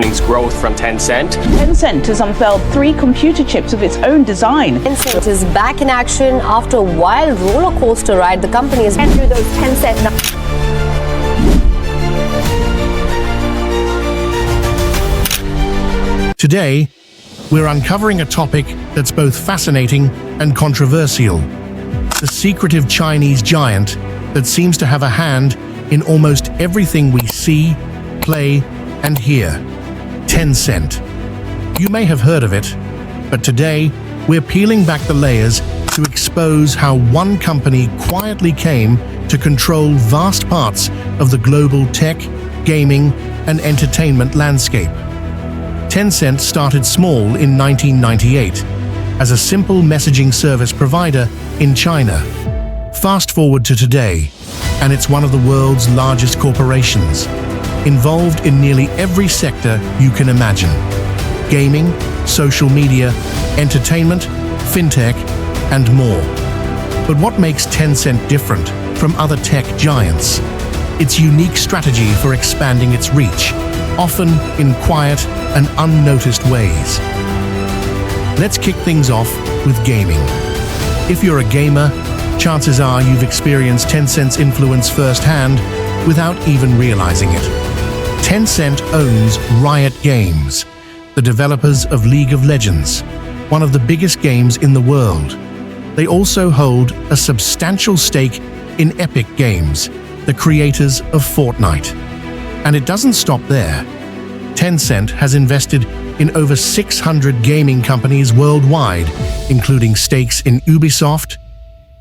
growth from Tencent. Tencent has unveiled 3 computer chips of its own design. Tencent is back in action after a wild roller coaster ride. The company has been through those Tencent. Today, we're uncovering a topic that's both fascinating and controversial. The secretive Chinese giant that seems to have a hand in almost everything we see, play, and hear. Tencent. You may have heard of it, but today we're peeling back the layers to expose how one company quietly came to control vast parts of the global tech, gaming, and entertainment landscape. Tencent started small in 1998 as a simple messaging service provider in China. Fast forward to today, and it's one of the world's largest corporations, involved in nearly every sector you can imagine: gaming, social media, entertainment, fintech, and more. But what makes Tencent different from other tech giants? Its unique strategy for expanding its reach, often in quiet and unnoticed ways. Let's kick things off with gaming. If you're a gamer, chances are you've experienced Tencent's influence firsthand without even realizing it. Tencent owns Riot Games, the developers of League of Legends, one of the biggest games in the world. They also hold a substantial stake in Epic Games, the creators of Fortnite. And it doesn't stop there. Tencent has invested in over 600 gaming companies worldwide, including stakes in Ubisoft,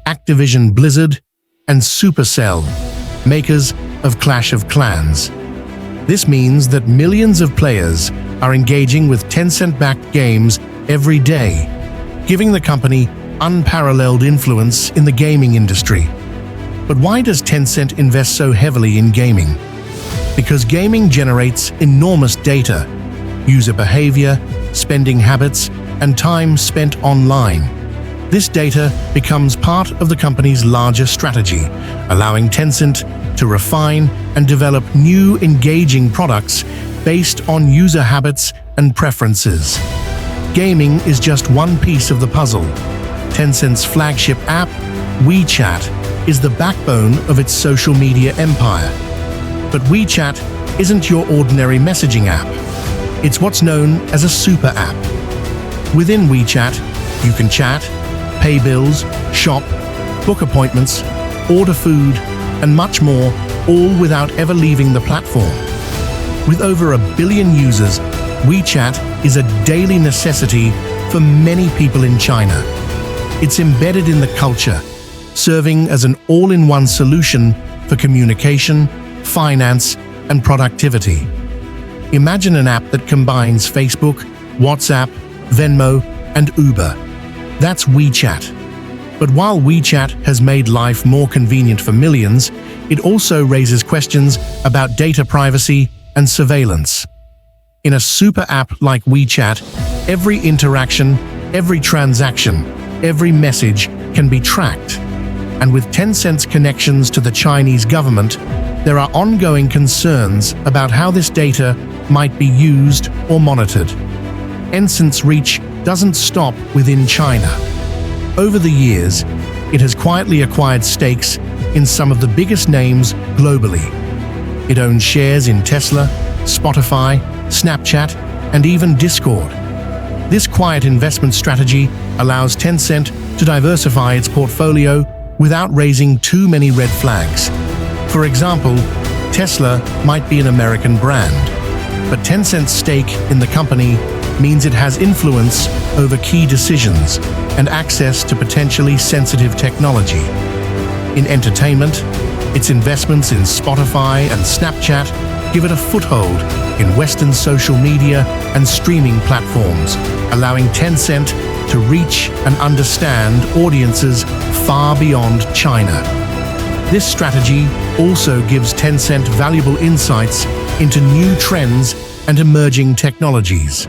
Activision Blizzard, and Supercell, makers of Clash of Clans. This means that millions of players are engaging with Tencent-backed games every day, giving the company unparalleled influence in the gaming industry. But why does Tencent invest so heavily in gaming? Because gaming generates enormous data: user behavior, spending habits, and time spent online. This data becomes part of the company's larger strategy, allowing Tencent to refine and develop new engaging products based on user habits and preferences. Gaming is just one piece of the puzzle. Tencent's flagship app, WeChat, is the backbone of its social media empire. But WeChat isn't your ordinary messaging app. It's what's known as a super app. Within WeChat, you can chat, pay bills, shop, book appointments, order food, and much more, all without ever leaving the platform. With over 1 billion users, WeChat is a daily necessity for many people in China. It's embedded in the culture, serving as an all-in-one solution for communication, finance, and productivity. Imagine an app that combines Facebook, WhatsApp, Venmo, and Uber. That's WeChat. But while WeChat has made life more convenient for millions, it also raises questions about data privacy and surveillance. In a super app like WeChat, every interaction, every transaction, every message can be tracked. And with Tencent's connections to the Chinese government, there are ongoing concerns about how this data might be used or monitored. Tencent's reach doesn't stop within China. Over the years, it has quietly acquired stakes in some of the biggest names globally. It owns shares in Tesla, Spotify, Snapchat, and even Discord. This quiet investment strategy allows Tencent to diversify its portfolio without raising too many red flags. For example, Tesla might be an American brand, but Tencent's stake in the company means it has influence over key decisions and access to potentially sensitive technology. In entertainment, its investments in Spotify and Snapchat give it a foothold in Western social media and streaming platforms, allowing Tencent to reach and understand audiences far beyond China. This strategy also gives Tencent valuable insights into new trends and emerging technologies.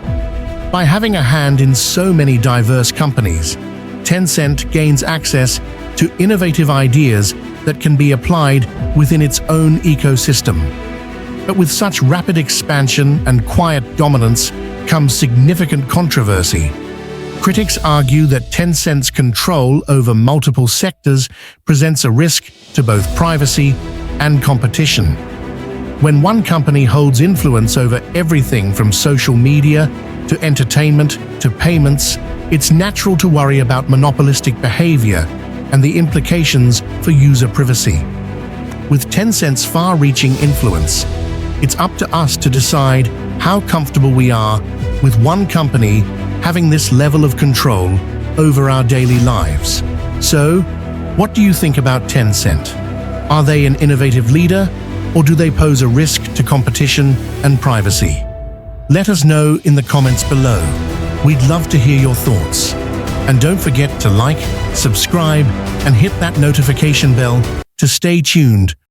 By having a hand in so many diverse companies, Tencent gains access to innovative ideas that can be applied within its own ecosystem. But with such rapid expansion and quiet dominance comes significant controversy. Critics argue that Tencent's control over multiple sectors presents a risk to both privacy and competition. When one company holds influence over everything from social media to entertainment to payments, it's natural to worry about monopolistic behavior and the implications for user privacy. With Tencent's far-reaching influence, it's up to us to decide how comfortable we are with one company having this level of control over our daily lives. So, what do you think about Tencent? Are they an innovative leader, or do they pose a risk to competition and privacy? Let us know in the comments below. We'd love to hear your thoughts. And don't forget to like, subscribe, and hit that notification bell to stay tuned